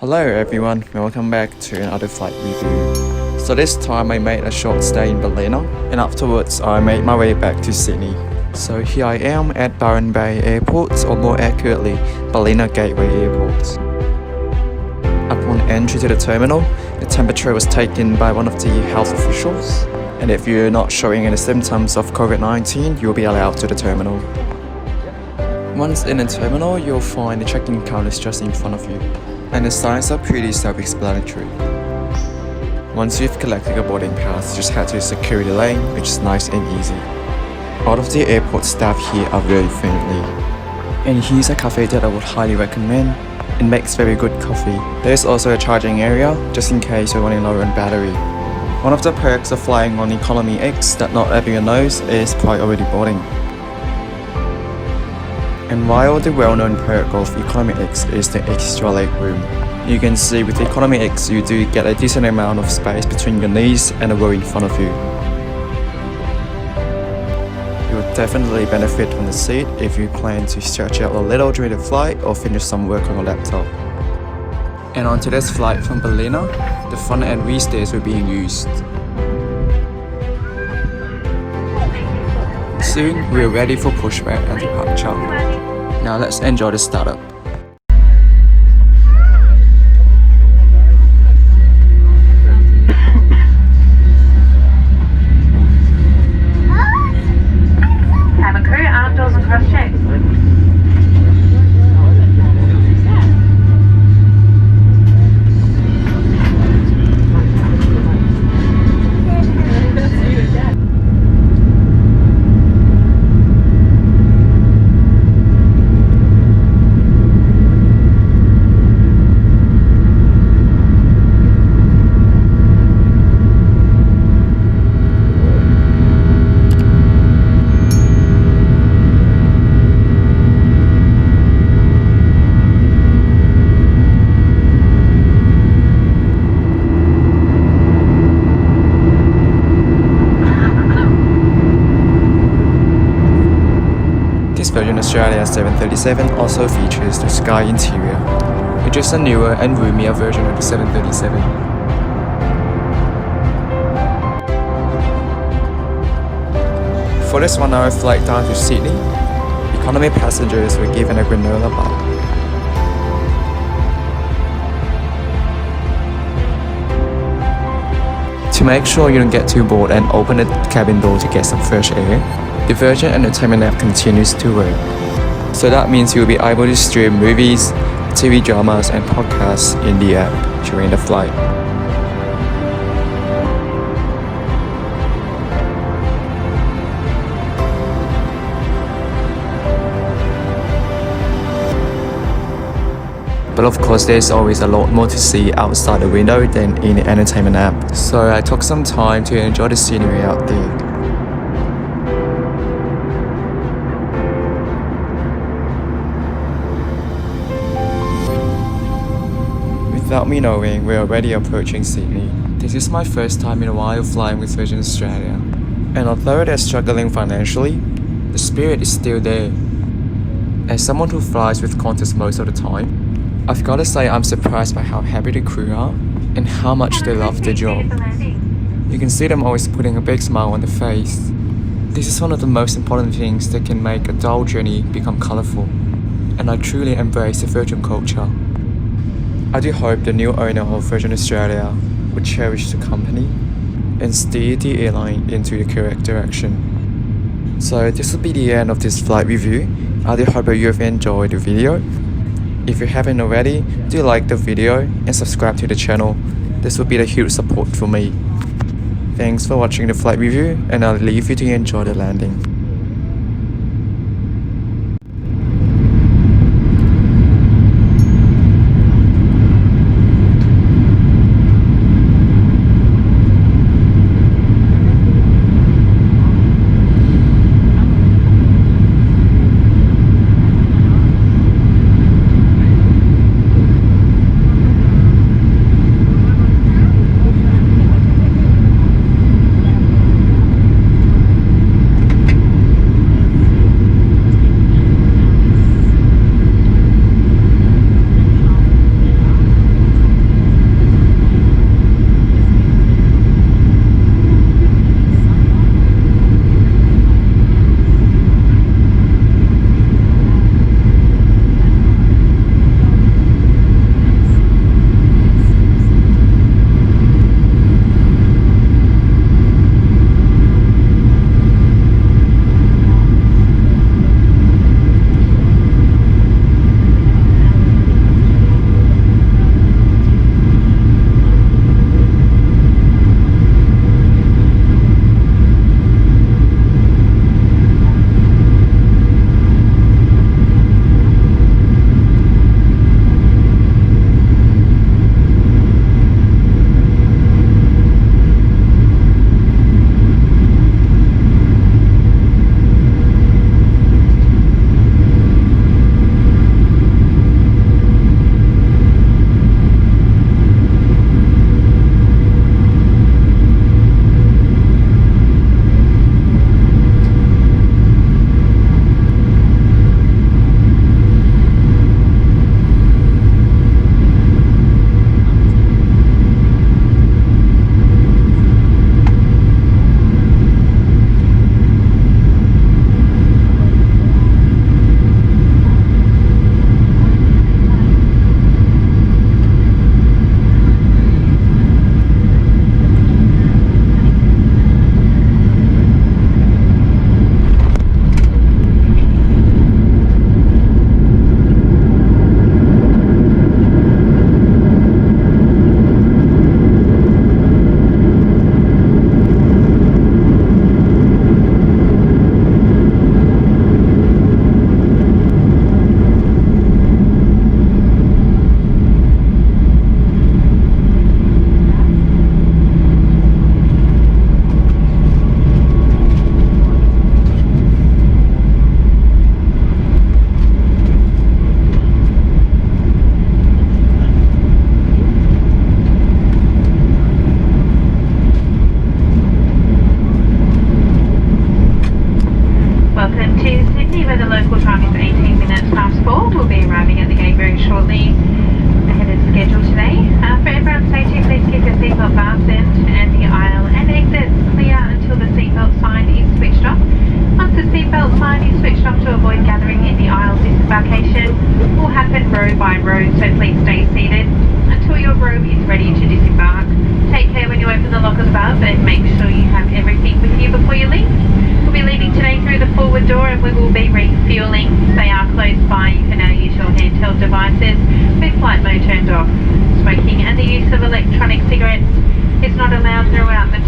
Hello everyone, welcome back to another flight review. So this time I made a short stay in Ballina and afterwards I made my way back to Sydney. So here I am at Byron Bay Airport, or more accurately, Ballina Gateway Airport. Upon entry to the terminal, the temperature was taken by one of the health officials, and if you're not showing any symptoms of COVID-19, you'll be allowed to the terminal. Once in the terminal, you'll find the check-in counters just in front of you, and the signs are pretty self-explanatory. Once you've collected your boarding pass, just head to the security lane, which is nice and easy. All of the airport staff here are very friendly. And here's a cafe that I would highly recommend. It makes very good coffee. There's also a charging area, just in case you're running low on battery. One of the perks of flying on Economy X that not everyone knows is priority boarding. And while the well-known perk of Economy X is the extra leg room, you can see with Economy X you do get a decent amount of space between your knees and the row in front of you. You will definitely benefit from the seat if you plan to stretch out a little during the flight or finish some work on your laptop. And on today's flight from Ballina, the front and rear stairs were being used. Soon, we're ready for pushback and departure. Now let's enjoy the startup. Cabin crew, arm doors and cross checks. Virgin Australia 737 also features the Sky interior, which is a newer and roomier version of the 737. For this 1-hour flight down to Sydney, economy passengers were given a granola bar. To make sure you don't get too bored and open the cabin door to get some fresh air, the Virgin Entertainment app continues to work. So that means you'll be able to stream movies, TV dramas and podcasts in the app during the flight. But of course there's always a lot more to see outside the window than in the entertainment app. So I took some time to enjoy the scenery out there. Without me knowing, we're already approaching Sydney. This is my first time in a while flying with Virgin Australia. And although they're struggling financially, the spirit is still there. As someone who flies with Qantas most of the time, I've gotta say I'm surprised by how happy the crew are and how much they love their job. You can see them always putting a big smile on their face. This is one of the most important things that can make a dull journey become colourful. And I truly embrace the Virgin culture. I do hope the new owner of Virgin Australia would cherish the company and steer the airline into the correct direction. So this will be the end of this flight review. I do hope that you have enjoyed the video. If you haven't already, do like the video and subscribe to the channel. This will be a huge support for me. Thanks for watching the flight review, and I'll leave you to enjoy the landing. Seatbelt sign is switched off to avoid gathering in the aisle. Disembarkation will happen row by row, so please stay seated until your row is ready to disembark. Take care when you open the lockers above and make sure you have everything with you before you leave. We'll be leaving today through the forward door and we will be refuelling. If they are close by, you can now use your handheld devices with flight mode turned off. Smoking and the use of electronic cigarettes is not allowed throughout the